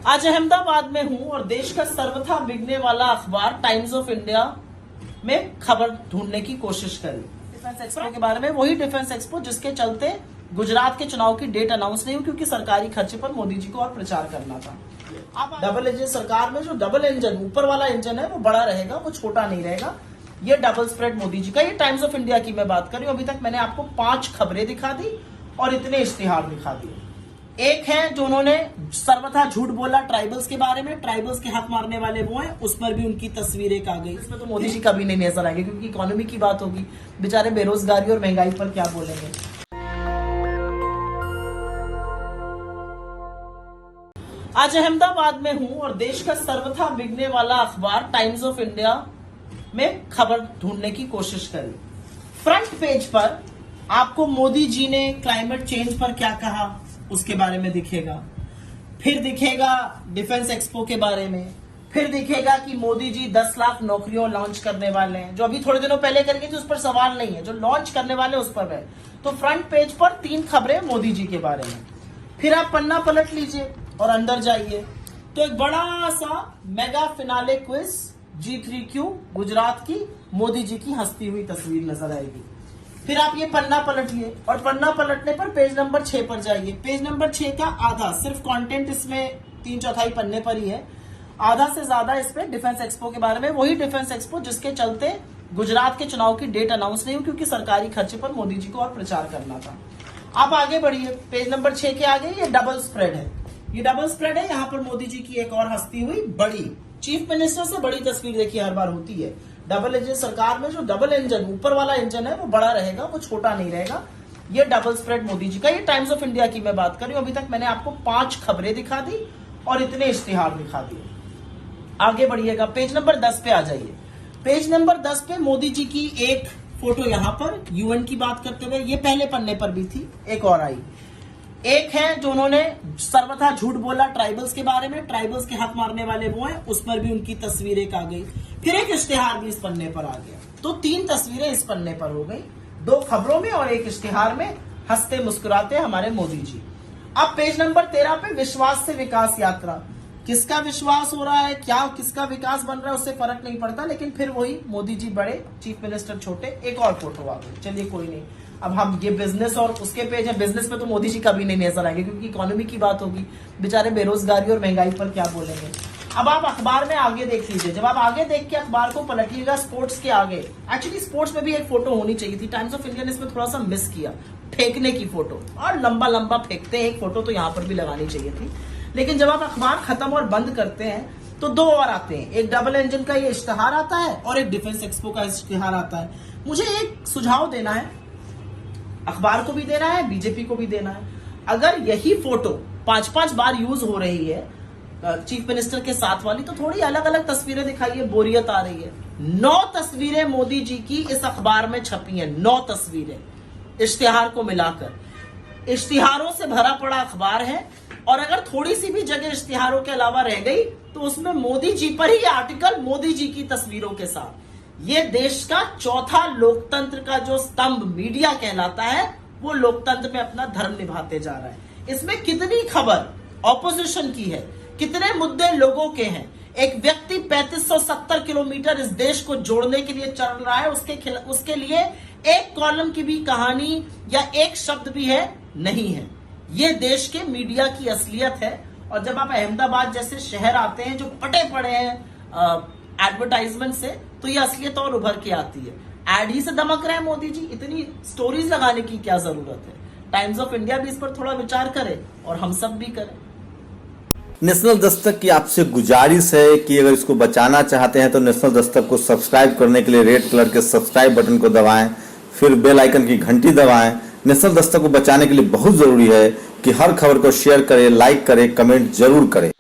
आज अहमदाबाद में हूं और देश का सर्वथा बिकने वाला अखबार टाइम्स ऑफ इंडिया में खबर ढूंढने की कोशिश करी डिफेंस एक्सपो के बारे में। वही डिफेंस एक्सपो जिसके चलते गुजरात के चुनाव की डेट अनाउंस नहीं हुई क्योंकि सरकारी खर्चे पर मोदी जी को और प्रचार करना था। अब डबल इंजन सरकार में जो डबल इंजन ऊपर वाला इंजन है वो बड़ा रहेगा, वो छोटा नहीं रहेगा। ये डबल स्प्रेड मोदी जी का। ये टाइम्स ऑफ इंडिया की मैं बात कर रही हूँ। अभी तक मैंने आपको 5 खबरें दिखा दी और इतने इश्तिहार दिखा दिए। एक है जो उन्होंने सर्वथा झूठ बोला ट्राइबल्स के बारे में, ट्राइबल्स के हक मारने वाले वो हैं, उस पर भी उनकी तस्वीरें आ गई। इसमें तो मोदी जी कभी नहीं नजर आएंगे क्योंकि इकोनॉमी की बात होगी। बेचारे बेरोजगारी और महंगाई पर क्या बोलेंगे। आज अहमदाबाद में हूं और देश का सर्वथा बिकने वाला अखबार टाइम्स ऑफ इंडिया में खबर ढूंढने की कोशिश करी। फ्रंट पेज पर आपको मोदी जी ने क्लाइमेट चेंज पर क्या कहा उसके बारे में दिखेगा, फिर दिखेगा डिफेंस एक्सपो के बारे में, फिर दिखेगा कि मोदी जी 10 लाख नौकरियों लॉन्च करने वाले हैं, जो अभी थोड़े दिनों पहले करेंगे तो उस पर सवाल नहीं है, जो लॉन्च करने वाले उस पर है। तो फ्रंट पेज पर 3 खबरें मोदी जी के बारे में। फिर आप पन्ना पलट लीजिए और अंदर जाइए तो एक बड़ा सा mega finale quiz G3Q Gujarat की मोदी जी की हंसती हुई तस्वीर नजर आएगी। फिर आप ये पन्ना पलटिए और पन्ना पलटने पर पेज नंबर 6 पर जाइए। पेज नंबर 6 का आधा सिर्फ कंटेंट इसमें 3/4 पन्ने पर ही है, आधा से ज्यादा इस पे डिफेंस एक्सपो के बारे में। वही डिफेंस एक्सपो जिसके चलते गुजरात के चुनाव की डेट अनाउंस नहीं हुई क्योंकि सरकारी खर्चे पर मोदी जी को और प्रचार करना था। आप आगे बढ़िए, पेज नंबर 6 के आगे ये डबल स्प्रेड है। ये डबल स्प्रेड है। यहाँ पर मोदी जी की एक और हंसती हुई बड़ी चीफ मिनिस्टर से बड़ी तस्वीर देखिए हर बार होती है। डबल इंजन सरकार में जो डबल इंजन ऊपर वाला इंजन है वो बड़ा रहेगा, वो छोटा नहीं रहेगा। ये डबल स्प्रेड मोदी जी का। ये टाइम्स ऑफ इंडिया की मैं बात कर रही हूँ। अभी तक मैंने आपको 5 खबरें दिखा दी और इतने इश्तिहार दिखा दिए। आगे बढ़िएगा, पेज नंबर 10 पे आ जाइए। पेज नंबर 10 पे मोदी जी की एक फोटो यहाँ पर यूएन की बात करते हुए, ये पहले पन्ने पर भी थी, एक और आई। एक है जो उन्होंने सर्वथा झूठ बोला ट्राइबल्स के बारे में, ट्राइबल्स के हक मारने वाले वो हैं, उस पर भी उनकी तस्वीरें आ गई। फिर एक इश्तिहार भी इस पन्ने पर आ गया। तो 3 तस्वीरें इस पन्ने पर हो गई, 2 खबरों में और एक इश्तिहार में हंसते मुस्कुराते हमारे मोदी जी। अब पेज नंबर 13 पे विश्वास से विकास यात्रा। किसका विश्वास हो रहा है, क्या किसका विकास बन रहा है उससे फर्क नहीं पड़ता, लेकिन फिर वही मोदी जी बड़े, चीफ मिनिस्टर छोटे। एक और फोटो आ गई, चलिए कोई नहीं। अब हम ये बिजनेस और उसके पेज है। बिजनेस में तो मोदी जी कभी नहीं नजर आएंगे क्योंकि इकोनॉमी की बात होगी। बेचारे बेरोजगारी और महंगाई पर क्या बोलेंगे। अब आप अखबार में आगे देख लीजिए। जब आप आगे देख के अखबार को पलटिएगा स्पोर्ट्स के आगे, एक्चुअली स्पोर्ट्स में भी एक फोटो होनी चाहिए थी। टाइम्स ऑफ इंडिया ने इसमें थोड़ा सा मिस किया, फेंकने की फोटो, और लंबा लंबा फेंकते हैं। एक फोटो तो यहाँ पर भी लगानी चाहिए थी। लेकिन जब आप अखबार खत्म और बंद करते हैं तो 2 और आते हैं। एक डबल इंजन का ये इश्तिहार आता है और एक डिफेंस एक्सपो का इश्तिहार आता है। मुझे एक सुझाव देना है, अखबार को भी देना है, बीजेपी को भी देना है। अगर यही फोटो 5-5 बार यूज हो रही है चीफ मिनिस्टर के साथ वाली, तो थोड़ी अलग अलग तस्वीरें दिखाइए, बोरियत आ रही है। 9 तस्वीरें मोदी जी की इस अखबार में छपी हैं, 9 तस्वीरें इश्तिहार को मिलाकर। इश्तिहारों से भरा पड़ा अखबार है और अगर थोड़ी सी भी जगह इश्तिहारों के अलावा रह गई तो उसमें मोदी जी पर ही आर्टिकल, मोदी जी की तस्वीरों के साथ। ये देश का चौथा लोकतंत्र का जो स्तंभ मीडिया कहलाता है, वो लोकतंत्र में अपना धर्म निभाते जा रहा है। इसमें कितनी खबर ऑपोजिशन की है, कितने मुद्दे लोगों के हैं। एक व्यक्ति 3570 किलोमीटर इस देश को जोड़ने के लिए चल रहा है, उसके लिए एक कॉलम की भी कहानी या एक शब्द भी है नहीं है। ये देश के मीडिया की असलियत है। और जब आप अहमदाबाद जैसे शहर आते हैं जो पटे पड़े हैं एडवर्टाइजमेंट से, तो ये असलियत और उभर के आती है। एड ही से दमक रहे हैं मोदी जी, इतनी स्टोरीज लगाने की क्या जरूरत है। टाइम्स ऑफ इंडिया भी इस पर थोड़ा विचार करे और हम सब भी करें। नेशनल दस्तक की आपसे गुजारिश है कि अगर इसको बचाना चाहते हैं तो नेशनल दस्तक को सब्सक्राइब करने के लिए रेड कलर के सब्सक्राइब बटन को दबाएं, फिर बेल आइकन की घंटी दबाएं। नेशनल दस्तक को बचाने के लिए बहुत जरूरी है कि हर खबर को शेयर करें, लाइक करें, कमेंट जरूर करें।